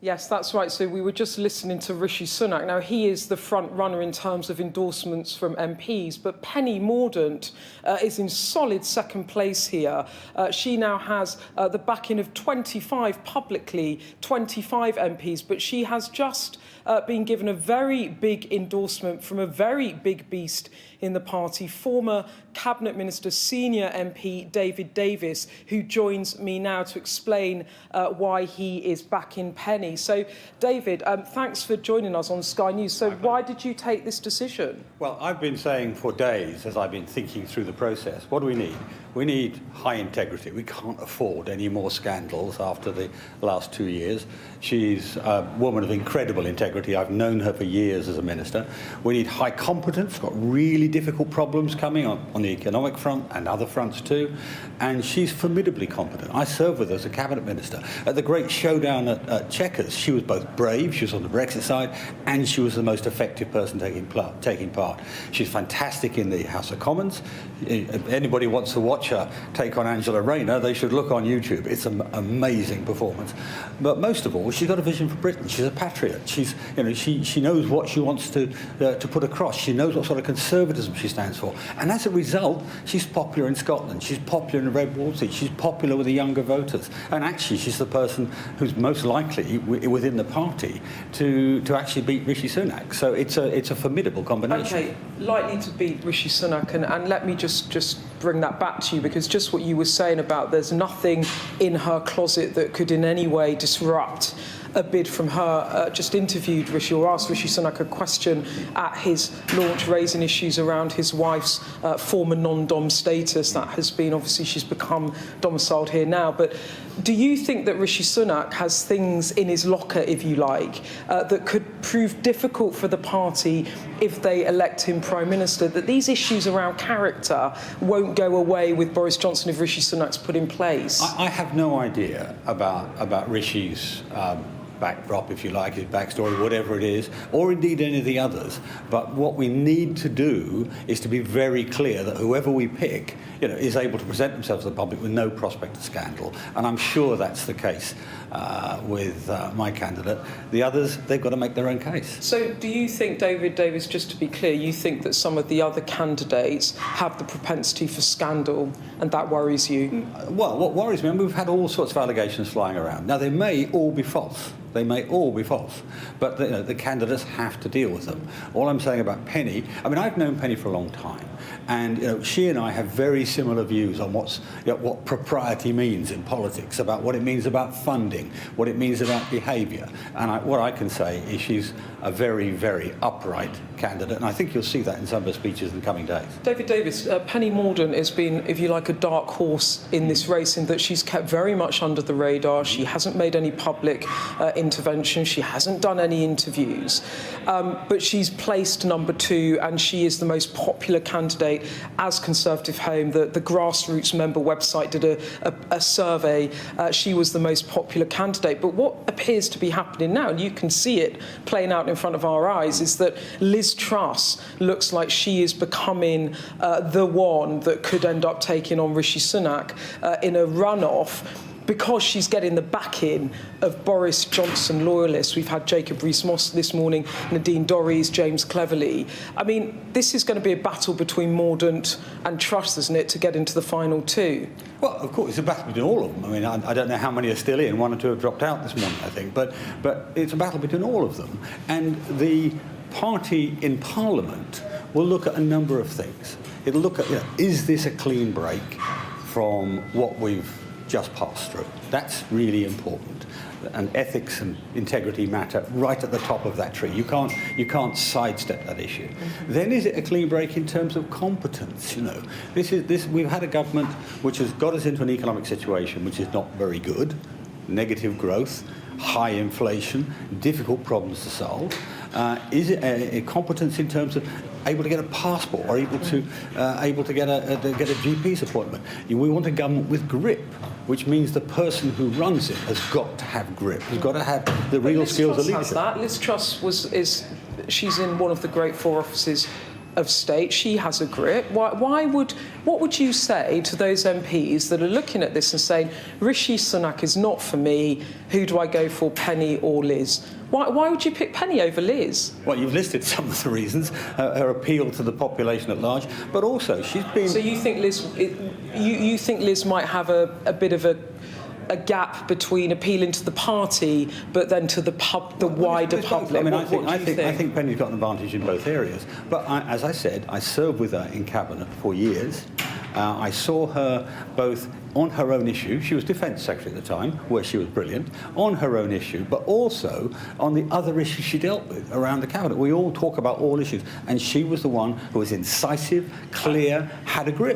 Yes, that's right. So we were just listening to Rishi Sunak. Now, he is the front runner in terms of endorsements from MPs, but Penny Mordaunt is in solid second place here. She now has the backing of 25 publicly, 25 MPs, but she has just been given a very big endorsement from a very big beast in the party, former Cabinet Minister, senior MP David Davis, who joins me now to explain why he is backing Penny. So, David, thanks for joining us on Sky News. So why did you take this decision? Well, I've been saying for days, as I've been thinking through the process, what do we need? We need high integrity. We can't afford any more scandals after the last 2 years. She's a woman of incredible integrity. I've known her for years as a minister. We need high competence, got really difficult problems coming on the economic front and other fronts too. And she's formidably competent. I served with her as a cabinet minister. At the great showdown at Chequers, she was both brave, she was on the Brexit side, and she was the most effective person taking part. She's fantastic in the House of Commons. If anybody wants to watch her take on Angela Rayner, they should look on YouTube. It's an amazing performance. But most of all, she's got a vision for Britain. She's a patriot. She's, she knows what she wants to put across. She knows what sort of conservatism she stands for. And as a result, she's popular in Scotland. She's popular in Red Wall Street. She's popular with the younger voters. And actually, she's the person who's most likely within the party to actually beat Rishi Sunak. So it's a formidable combination. Okay, likely to beat Rishi Sunak, and let me just bring that back to you, because just what you were saying about there's nothing in her closet that could in any way disrupt a bid from her. Just interviewed Rishi, or asked Rishi Sunak a question at his launch, raising issues around his wife's former non-dom status. That has been, obviously, she's become domiciled here now. But do you think that Rishi Sunak has things in his locker, if you like, that could prove difficult for the party if they elect him Prime Minister, that these issues around character won't go away with Boris Johnson if Rishi Sunak's put in place? I have no idea about Rishi's backdrop, if you like, his backstory, whatever it is, or indeed any of the others. But what we need to do is to be very clear that whoever we pick, is able to present themselves to the public with no prospect of scandal. And I'm sure that's the case with my candidate. The others, they've got to make their own case. So do you think, David Davis, just to be clear, you think that some of the other candidates have the propensity for scandal, and that worries you? Well, what worries me, and we've had all sorts of allegations flying around. Now, they may all be false. They may all be false, but the candidates have to deal with them. All I'm saying about Penny, I mean, I've known Penny for a long time, and she and I have very similar views on what propriety means in politics, about what it means about funding, what it means about behaviour. And what I can say is she's a very, very upright candidate, and I think you'll see that in some of her speeches in the coming days. David Davis, Penny Mordaunt has been, if you like, a dark horse in this race, in that she's kept very much under the radar. She hasn't made any public intervention. She hasn't done any interviews, but she's placed number 2, and she is the most popular candidate as Conservative Home. The grassroots member website did a survey. She was the most popular candidate. But what appears to be happening now, and you can see it playing out in front of our eyes, is that Liz Truss looks like she is becoming the one that could end up taking on Rishi Sunak in a runoff, because she's getting the backing of Boris Johnson loyalists. We've had Jacob Rees-Mogg this morning, Nadine Dorries, James Cleverly. I mean, this is going to be a battle between Mordaunt and Truss, isn't it, to get into the final 2? Well, of course, it's a battle between all of them. I mean, I don't know how many are still in. 1 or 2 have dropped out this morning, I think. But it's a battle between all of them. And the party in Parliament will look at a number of things. It'll look at, is this a clean break from what we've just passed through? That's really important. And ethics and integrity matter right at the top of that tree. You can't sidestep that issue. Then is it a clean break in terms of competence? We've had a government which has got us into an economic situation which is not very good, negative growth, high inflation, difficult problems to solve. Is it a competence in terms of able to get a passport, or able to get a GP's appointment? We want a government with grip, which means the person who runs it has got to have grip, has got to have the real skills of leadership. Liz Truss she's in one of the great 4 offices of state. She has a grip. What would you say to those MPs that are looking at this and saying, Rishi Sunak is not for me, who do I go for, Penny or Liz? Why would you pick Penny over Liz? Well, you've listed some of the reasons, her appeal to the population at large, but also she's been... So you think you think Liz might have a bit of a gap between appealing to the party, but then to the wider public? I mean, I think Penny's got an advantage in both areas. But as I said, I served with her in cabinet for years. I saw her both on her own issue. She was Defence Secretary at the time, where she was brilliant, on her own issue, but also on the other issues she dealt with around the cabinet. We all talk about all issues, and she was the one who was incisive, clear, had a grip.